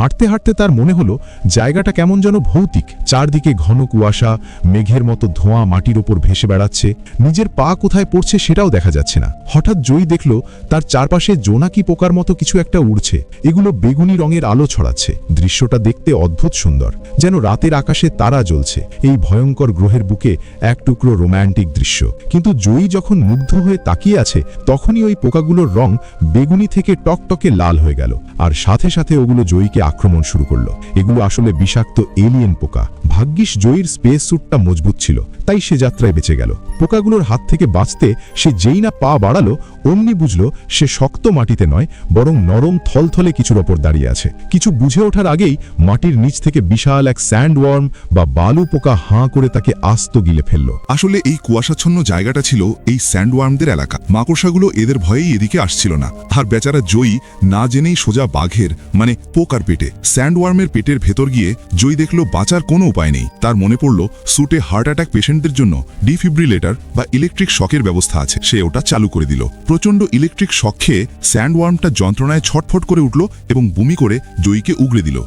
হাঁটতে হাঁটতে তার মনে হলো জায়গাটা কেমন যেন ভৌতিক। চারদিকে ঘন কুয়াশা, মেঘের মতো ধোঁয়া মাটির ওপর ভেসে বেড়াচ্ছে। নিজের পা কোথায় পড়ছে সেটাও দেখা যাচ্ছে না। হঠাৎ জয়ী দেখল তার চারপাশে জোনাকি পোকার মতো কিছু একটা উড়ছে। এগুলো বেগুনি রঙের আলো ছড়াচ্ছে। দৃশ্যটা দেখতে অদ্ভুত সুন্দর, যেন রাতের আকাশে তারা জ্বলছে। এই ভয়ঙ্কর গ্রহের বুকে এক টুকরো রোম্যান্টিক দৃশ্য। কিন্তু জয়ী যখন মুগ্ধ হয়ে তাকিয়ে আছে, তখনই ওই পোকাগুলোর রং বেগুনি থেকে টকটকে লাল হয়ে গেল, আর সাথে সাথে ওগুলো জয়ীকে আক্রমণ শুরু করলো। এগুলো আসলে বিষাক্ত এলিয়েন পোকা। ভাগ্যিস জয়ীর স্পেস স্যুটটা মজবুত ছিল, তাই সে যাত্রায় বেঁচে গেল। পোকাগুলোর হাত থেকে বাঁচতে সে যেই না পা বাড়ালো, অমনি বুঝল সে শক্ত মাটিতে নয়, বরং নরম থলথলে কিছুর ওপর দাঁড়িয়ে আছে। কিছু বুঝে ওঠার আগেই মাটির নিচ থেকে বিশাল এক স্যান্ডওয়ার্ম বা বালু পোকা হাঁ করে তাকে আস্ত গিলে ফেলল। আসলে এই কুয়াশাচ্ছন্ন জায়গাটা ছিল এই স্যান্ডওয়ার্মদের এলাকা। মাকড়সাগুলো এদের ভয়েই এদিকে আসছিল না। আর বেচারা জয়ী না জেনেই সোজা বাঘের মানে পোকার পেটে, স্যান্ডওয়ার্মের পেটের ভেতর গিয়ে জয়ী দেখল বাঁচার কোনো উপায় নেই। তার মনে পড়ল স্যুটে হার্ট অ্যাটাক পেশেন্টদের জন্য ডিফিব্রিলেটর বা ইলেকট্রিক শকের ব্যবস্থা আছে। সে ওটা চালু করে দিল। প্রচণ্ড ইলেকট্রিক শক খেয়ে স্যান্ডওয়ার্মটা যন্ত্রণায় ছটফট করে উঠল এবং বমি করে জয়ীকে উগড়ে দিল।